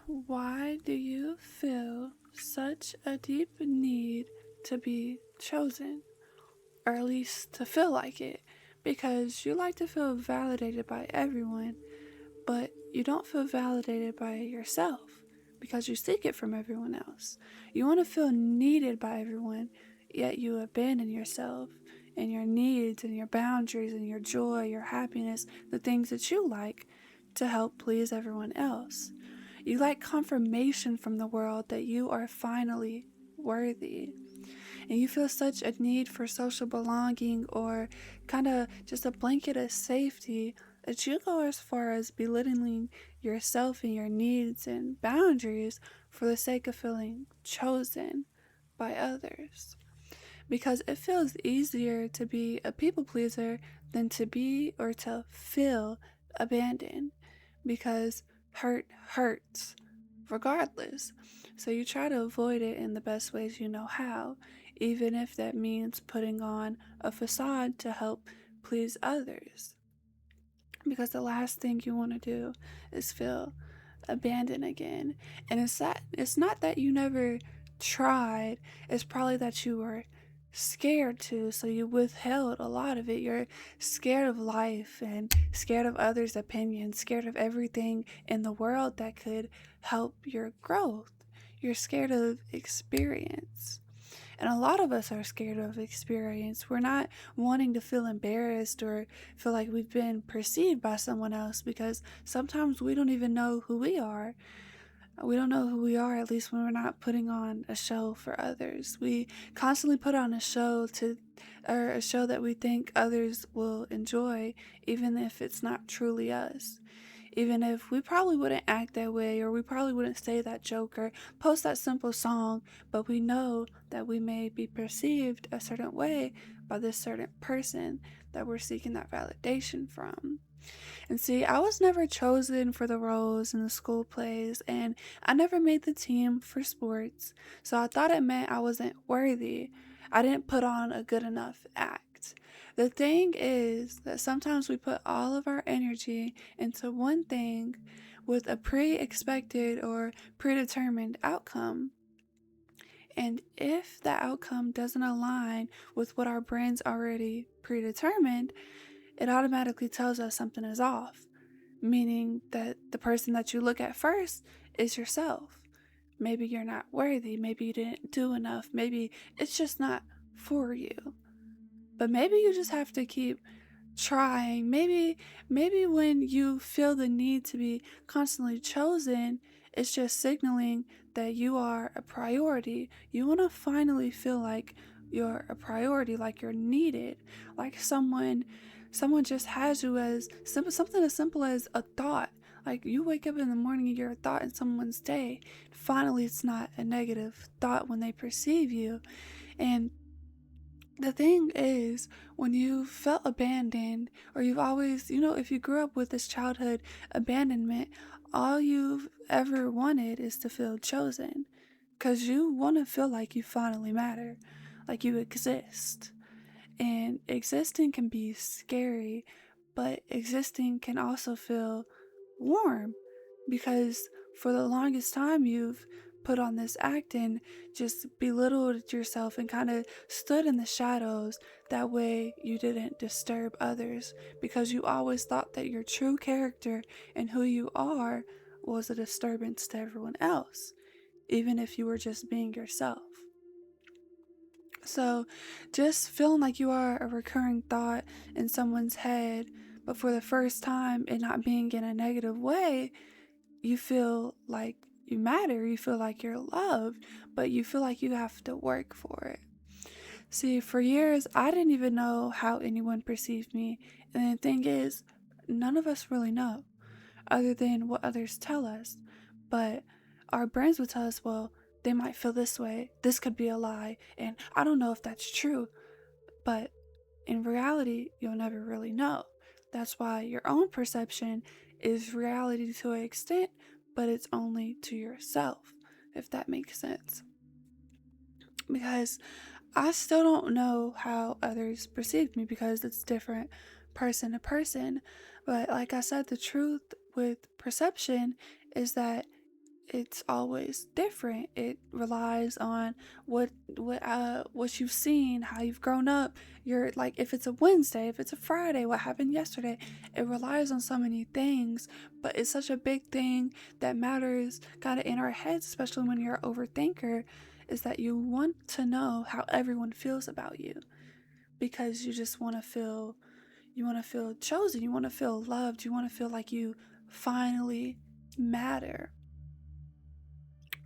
Why do you feel such a deep need to be chosen, or at least to feel like it? Because you like to feel validated by everyone, but you don't feel validated by yourself because you seek it from everyone else. You want to feel needed by everyone, yet you abandon yourself and your needs and your boundaries and your joy, your happiness, the things that you like to help please everyone else. You like confirmation from the world that you are finally worthy. And you feel such a need for social belonging or kind of just a blanket of safety that you go as far as belittling yourself and your needs and boundaries for the sake of feeling chosen by others. Because it feels easier to be a people pleaser than to be or to feel abandoned. Because hurt hurts regardless. So you try to avoid it in the best ways you know how, even if that means putting on a facade to help please others. Because the last thing you want to do is feel abandoned again. And it's not that you never tried, it's probably that you were scared to, so you withheld a lot of it. You're scared of life and scared of others' opinions, scared of everything in the world that could help your growth. You're scared of experience. And a lot of us are scared of experience. We're not wanting to feel embarrassed or feel like we've been perceived by someone else because sometimes we don't even know who we are. We don't know who we are, at least when we're not putting on a show for others. We constantly put on a show or a show that we think others will enjoy, even if it's not truly us. Even if we probably wouldn't act that way, or we probably wouldn't say that joke or post that simple song, but we know that we may be perceived a certain way by this certain person that we're seeking that validation from. And see, I was never chosen for the roles in the school plays, and I never made the team for sports, so I thought it meant I wasn't worthy. I didn't put on a good enough act. The thing is that sometimes we put all of our energy into one thing with a pre expected or predetermined outcome. And if that outcome doesn't align with what our brains already predetermined, it automatically tells us something is off, meaning that the person that you look at first is yourself. Maybe you're not worthy, maybe you didn't do enough, maybe it's just not for you. But maybe you just have to keep trying. Maybe when you feel the need to be constantly chosen, it's just signaling that you are a priority. You want to finally feel like you're a priority, like you're needed, like someone just has you as something as simple as a thought. Like you wake up in the morning and you're a thought in someone's day. Finally, it's not a negative thought when they perceive you. And the thing is, when you felt abandoned, or you've always, if you grew up with this childhood abandonment, all you've ever wanted is to feel chosen. Because you want to feel like you finally matter, like you exist. And existing can be scary, but existing can also feel warm because for the longest time you've put on this act and just belittled yourself and kind of stood in the shadows. That way you didn't disturb others because you always thought that your true character and who you are was a disturbance to everyone else, even if you were just being yourself. So, just feeling like you are a recurring thought in someone's head, but for the first time, it not being in a negative way, you feel like you matter, you feel like you're loved, but you feel like you have to work for it. See, for years, I didn't even know how anyone perceived me, and the thing is, none of us really know, other than what others tell us. But our brains would tell us, well, they might feel this way, this could be a lie, and I don't know if that's true. But in reality, you'll never really know. That's why your own perception is reality to an extent, but it's only to yourself, if that makes sense. Because I still don't know how others perceive me because it's different person to person. But like I said, the truth with perception is that it's always different. It relies on what you've seen, how you've grown up. You're like, if it's a Wednesday, if it's a Friday, what happened yesterday. It relies on so many things, but it's such a big thing that matters kind of in our heads, especially when you're an overthinker, is that you want to know how everyone feels about you, because you just want to feel, chosen, you want to feel loved, you want to feel like you finally matter.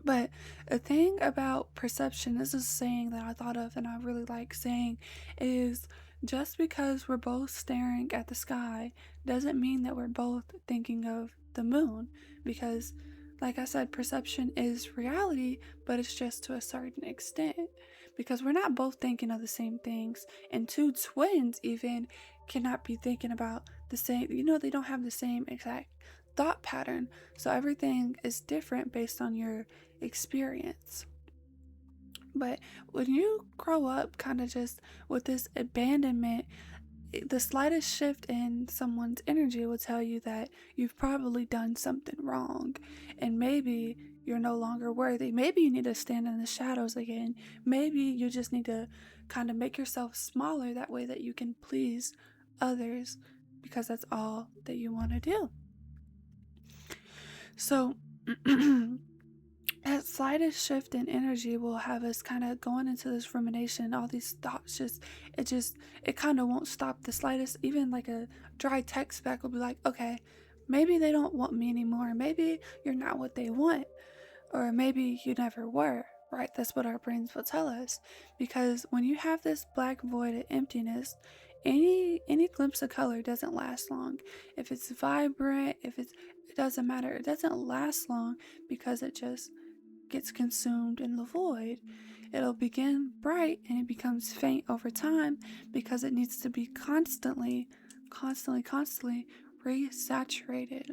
But a thing about perception, this is a saying that I thought of and I really like saying, is just because we're both staring at the sky doesn't mean that we're both thinking of the moon. Because, like I said, perception is reality, but it's just to a certain extent. Because we're not both thinking of the same things. And two twins even cannot be thinking about the same, they don't have the same exact thought pattern. So everything is different based on your experience. But when you grow up kind of just with this abandonment, the slightest shift in someone's energy will tell you that you've probably done something wrong, and maybe you're no longer worthy. Maybe you need to stand in the shadows again. Maybe you just need to kind of make yourself smaller, that way that you can please others, because that's all that you want to do. So that slightest shift in energy will have us kind of going into this rumination. All these thoughts it kind of won't stop. The slightest, even like a dry text back, will be like, okay, maybe they don't want me anymore. Maybe you're not what they want, or maybe you never were. Right? That's what our brains will tell us. Because when you have this black void of emptiness, any glimpse of color doesn't last long. If it's vibrant, it doesn't matter. It doesn't last long, because it just gets consumed in the void. It'll begin bright and it becomes faint over time, because it needs to be constantly resaturated.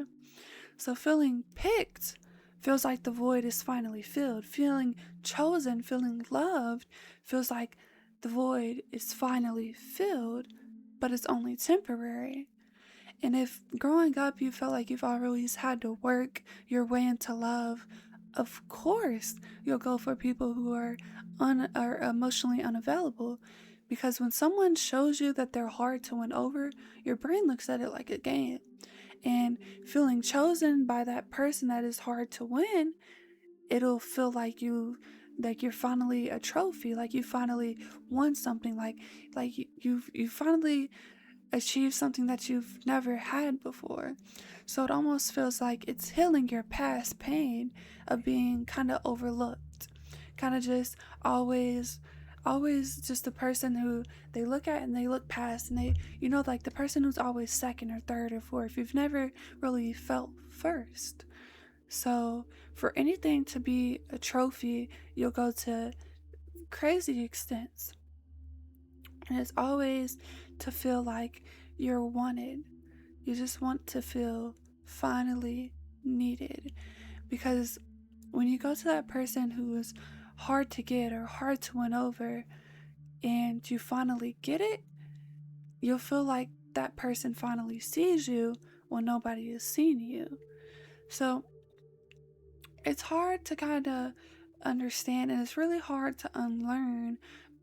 So feeling picked feels like the void is finally filled. Feeling chosen, feeling loved, feels like the void is finally filled, but it's only temporary. And if growing up you felt like you've always had to work your way into love, of course you'll go for people who are emotionally unavailable. Because when someone shows you that they're hard to win over, your brain looks at it like a game. And feeling chosen by that person that is hard to win, it'll feel like you're finally a trophy, like you finally won something, like you finally achieve something that you've never had before. So it almost feels like it's healing your past pain of being kind of overlooked, kind of just always just the person who they look at and they look past, and they, like the person who's always second or third or fourth. You've never really felt first. So for anything to be a trophy, you'll go to crazy extents. And it's always to feel like you're wanted. You just want to feel finally needed. Because when you go to that person who is hard to get or hard to win over, and you finally get it, you'll feel like that person finally sees you when nobody is seeing you. So it's hard to kind of understand, and it's really hard to unlearn,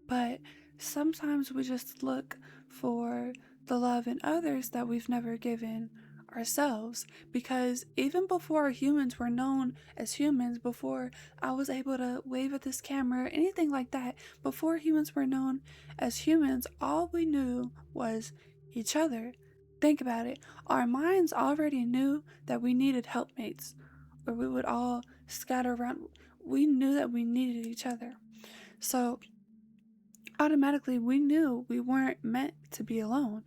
but sometimes we just look for the love in others that we've never given ourselves. Because even before humans were known as humans, before I was able to wave at this camera, anything like that, before humans were known as humans, all we knew was each other. Think about it. Our minds already knew that we needed helpmates, or we would all scatter around. We knew that we needed each other. So automatically we knew we weren't meant to be alone.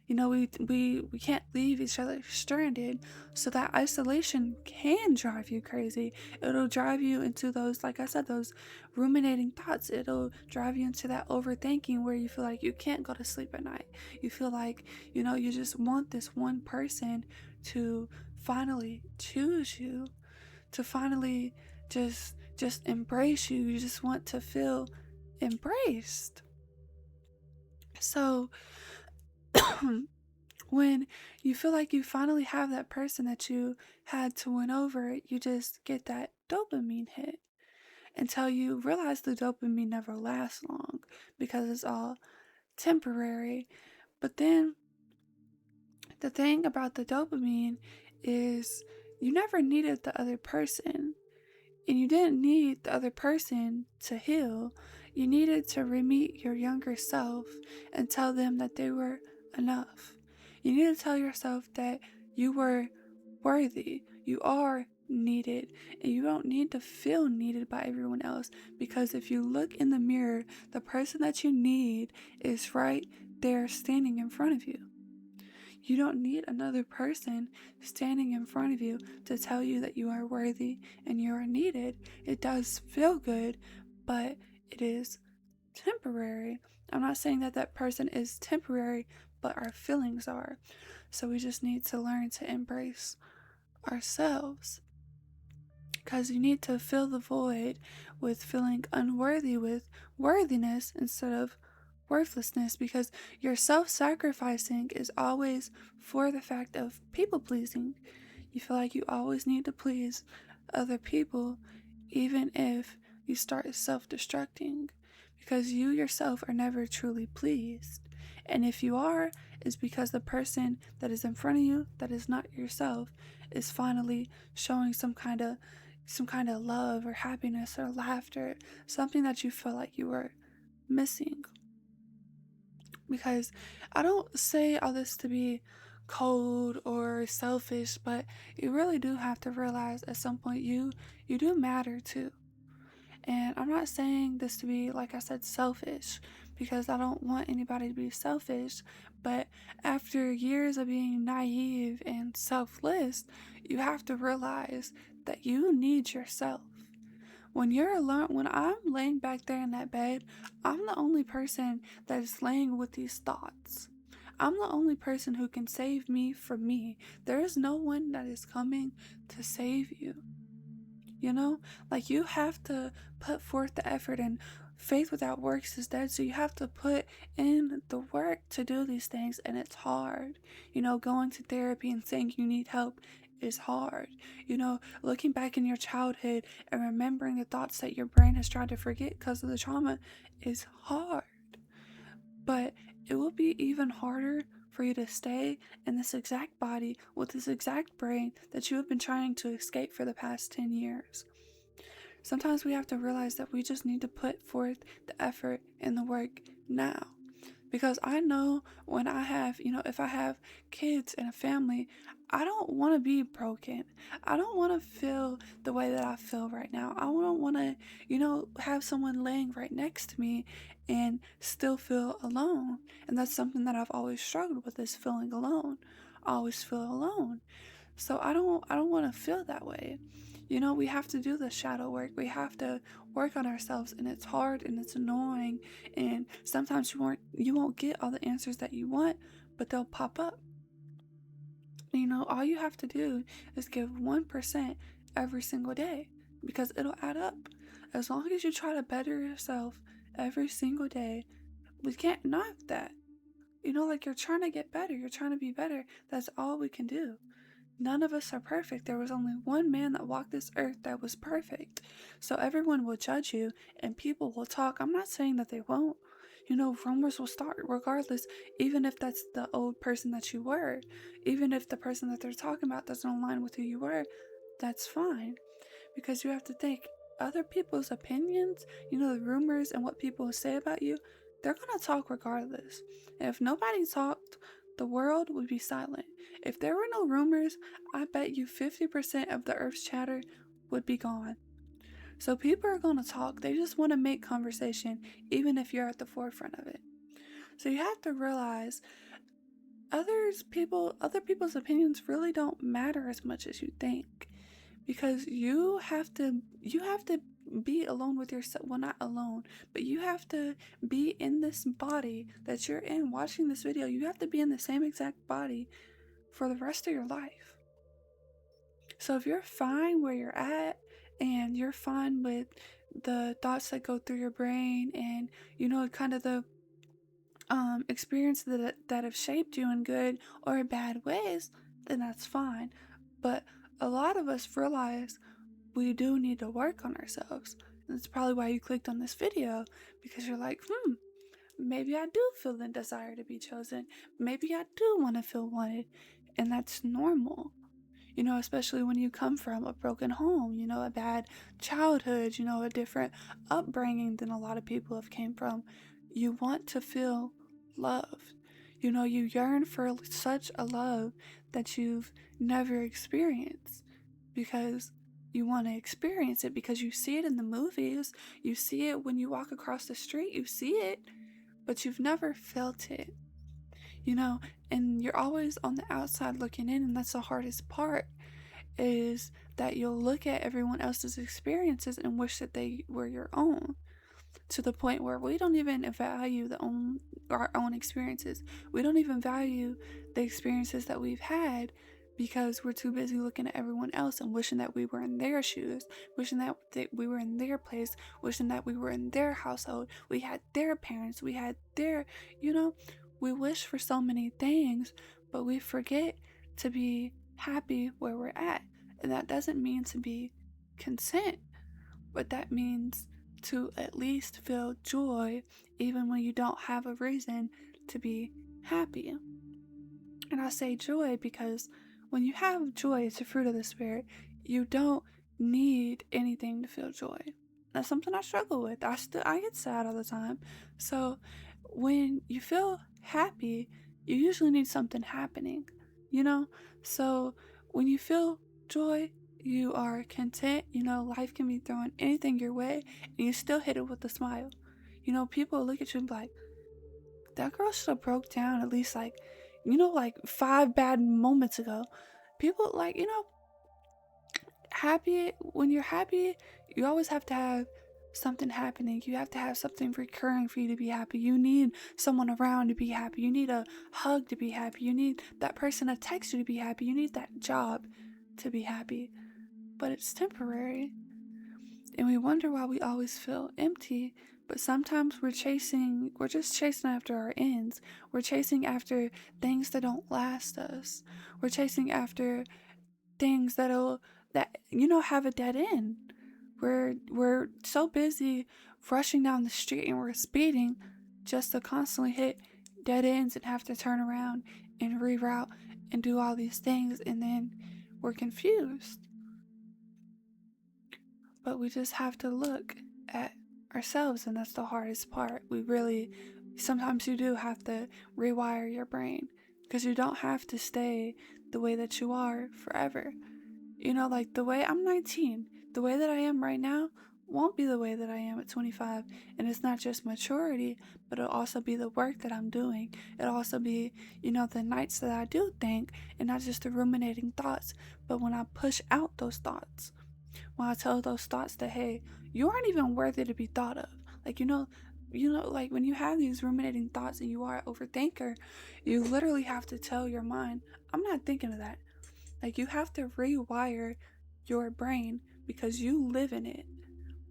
We can't leave each other stranded. So that isolation can drive you crazy. It'll drive you into those, like I said, those ruminating thoughts. It'll drive you into that overthinking where you feel like you can't go to sleep at night. You feel like, you just want this one person to finally choose you, to finally just embrace you. You just want to feel embraced. So When you feel like you finally have that person that you had to win over, you just get that dopamine hit until you realize the dopamine never lasts long because it's all temporary. But then the thing about the dopamine is you never needed the other person. And you didn't need the other person to heal. You needed to re-meet your younger self and tell them that they were enough. You need to tell yourself that you were worthy. You are needed. And you don't need to feel needed by everyone else, because if you look in the mirror, the person that you need is right there standing in front of you. You don't need another person standing in front of you to tell you that you are worthy and you are needed. It does feel good, but it is temporary. I'm not saying that that person is temporary, but our feelings are. So we just need to learn to embrace ourselves, because you need to fill the void with feeling unworthy with worthiness instead of worthlessness, because your self-sacrificing is always for the fact of people pleasing. You feel like you always need to please other people, even if you start self-destructing, because you yourself are never truly pleased. And if you are, it's because the person that is in front of you, that is not yourself, is finally showing some kind of love or happiness or laughter, something that you felt like you were missing. Because I don't say all this to be cold or selfish, but you really do have to realize at some point you do matter too. And I'm not saying this to be, like I said, selfish, because I don't want anybody to be selfish. But after years of being naive and selfless, you have to realize that you need yourself. When you're alone, when I'm laying back there in that bed, I'm the only person that is laying with these thoughts. I'm the only person who can save me from me. There is no one that is coming to save you. You know, like, you have to put forth the effort, and faith without works is dead. So you have to put in the work to do these things, and it's hard. You know, going to therapy and saying you need help is hard. You know, looking back in your childhood and remembering the thoughts that your brain has tried to forget because of the trauma is hard. But it will be even harder for you to stay in this exact body with this exact brain that you have been trying to escape for the past 10 years. Sometimes we have to realize that we just need to put forth the effort and the work now. Because I know when I have, if I have kids and a family, I don't want to be broken. I don't want to feel the way that I feel right now. I don't want to, have someone laying right next to me and still feel alone. And that's something that I've always struggled with, is feeling alone. I always feel alone. So I don't want to feel that way. We have to do the shadow work. We have to work on ourselves, and it's hard and it's annoying, and sometimes you won't get all the answers that you want, but they'll pop up. All you have to do is give 1% every single day, because it'll add up. As long as you try to better yourself every single day, we can't knock that. Like, you're trying to get better, you're trying to be better. That's all we can do. None of us are perfect. There was only one man that walked this earth that was perfect. So everyone will judge you and people will talk. I'm not saying that they won't. Rumors will start regardless, even if that's the old person that you were. Even if the person that they're talking about doesn't align with who you were, that's fine. Because you have to think, other people's opinions, the rumors and what people say about you, they're going to talk regardless. And if nobody talked, the world would be silent. If there were no rumors, I bet you 50% of the earth's chatter would be gone. So people are going to talk. They just want to make conversation, even if you're at the forefront of it. So you have to realize other people's opinions really don't matter as much as you think. Because you have to be alone with yourself. Well, not alone, but you have to be in this body that you're in watching this video. You have to be in the same exact body for the rest of your life. So if you're fine where you're at, and you're fine with the thoughts that go through your brain, and kind of the experiences that have shaped you in good or bad ways, then that's fine. But a lot of us realize we do need to work on ourselves. And that's probably why you clicked on this video, because you're like, maybe I do feel the desire to be chosen. Maybe I do want to feel wanted. And that's normal. Especially when you come from a broken home, a bad childhood, a different upbringing than a lot of people have came from. You want to feel loved. You yearn for such a love that you've never experienced, because you want to experience it, because you see it in the movies, you see it when you walk across the street, you see it, but you've never felt it. And you're always on the outside looking in, and that's the hardest part, is that you'll look at everyone else's experiences and wish that they were your own, to the point where we don't even value our own experiences. We don't even value the experiences that we've had, because we're too busy looking at everyone else and wishing that we were in their shoes, wishing that we were in their place, wishing that we were in their household, we had their parents, we had their, we wish for so many things, but we forget to be happy where we're at. And that doesn't mean to be content, but that means to at least feel joy even when you don't have a reason to be happy. And I say joy because when you have joy, it's a fruit of the Spirit. You don't need anything to feel joy. That's something I struggle with. I get sad all the time. So when you feel happy, you usually need something happening, So when you feel joy, you are content. Life can be throwing anything your way, and you still hit it with a smile. People look at you and be like, that girl should have broke down at least like 5 bad moments ago. People happy. When you're happy, you always have to have something happening. You have to have something recurring for you to be happy. You need someone around to be happy. You need a hug to be happy. You need that person to text you to be happy. You need that job to be happy. But it's temporary. And we wonder why we always feel empty. But sometimes we're just chasing after our ends. We're chasing after things that don't last us. We're chasing after things that have a dead end. We're so busy rushing down the street, and we're speeding just to constantly hit dead ends and have to turn around and reroute and do all these things, and then we're confused. But we just have to look at ourselves, and that's the hardest part. Sometimes you do have to rewire your brain, because you don't have to stay the way that you are forever. Like the way I'm 19, the way that I am right now won't be the way that I am at 25. And it's not just maturity, but it'll also be the work that I'm doing. It'll also be, the nights that I do think, and not just the ruminating thoughts, but when I push out those thoughts, when I tell those thoughts that, hey, you aren't even worthy to be thought of. Like, like when you have these ruminating thoughts and you are an overthinker, you literally have to tell your mind, I'm not thinking of that. Like, you have to rewire your brain, because you live in it.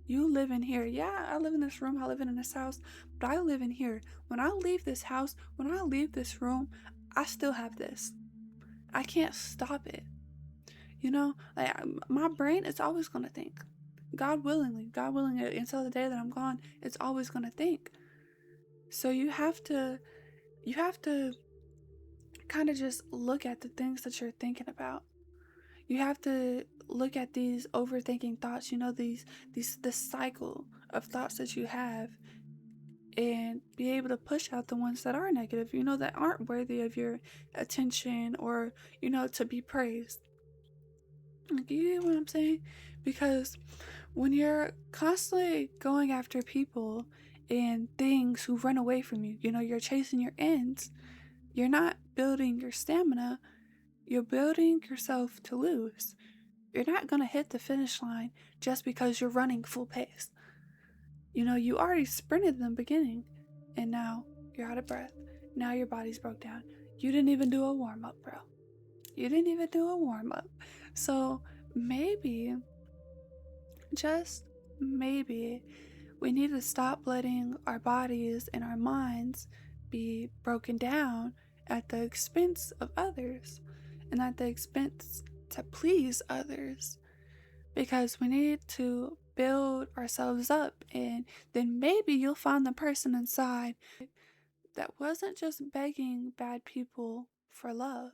You live in here. Yeah, I live in this room, I live in this house, but I live in here. When I leave this house, when I leave this room, I still have this. I can't stop it. Like my brain is always going to think. God willing, until the day that I'm gone, it's always going to think. So you have to kind of just look at the things that you're thinking about. You have to look at these overthinking thoughts, this cycle of thoughts that you have, and be able to push out the ones that are negative, that aren't worthy of your attention or, to be praised. Like, you get what I'm saying? Because when you're constantly going after people and things who run away from you, you're chasing your ends, you're not building your stamina, you're building yourself to lose. You're not going to hit the finish line just because you're running full pace. You already sprinted in the beginning, and now you're out of breath. Now your body's broke down. You didn't even do a warm-up, bro. You didn't even do a warm-up. So maybe, just maybe, we need to stop letting our bodies and our minds be broken down at the expense of others and at the expense to please others, because we need to build ourselves up, and then maybe you'll find the person inside that wasn't just begging bad people for love,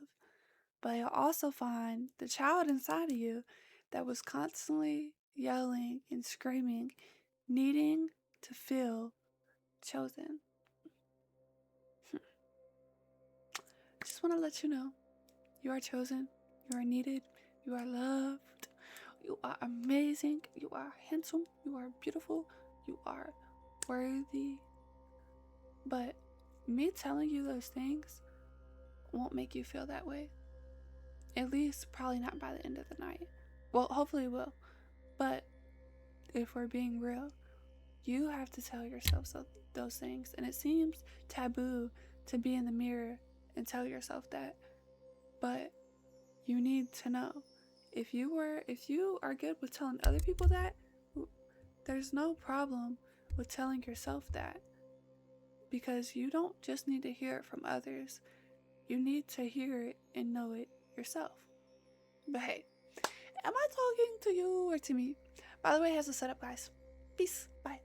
but you'll also find the child inside of you that was constantly yelling and screaming, needing to feel chosen. Just want to let you know, you are chosen, you are needed, you are loved, you are amazing, you are handsome, you are beautiful, you are worthy. But me telling you those things won't make you feel that way. At least, probably not by the end of the night. Well, hopefully it will. But if we're being real, you have to tell yourself those things. And it seems taboo to be in the mirror and tell yourself that. But you need to know. If you are good with telling other people that, there's no problem with telling yourself that. Because you don't just need to hear it from others. You need to hear it and know it yourself. But hey, am I talking to you or to me? By the way, here's the setup, guys. Peace. Bye.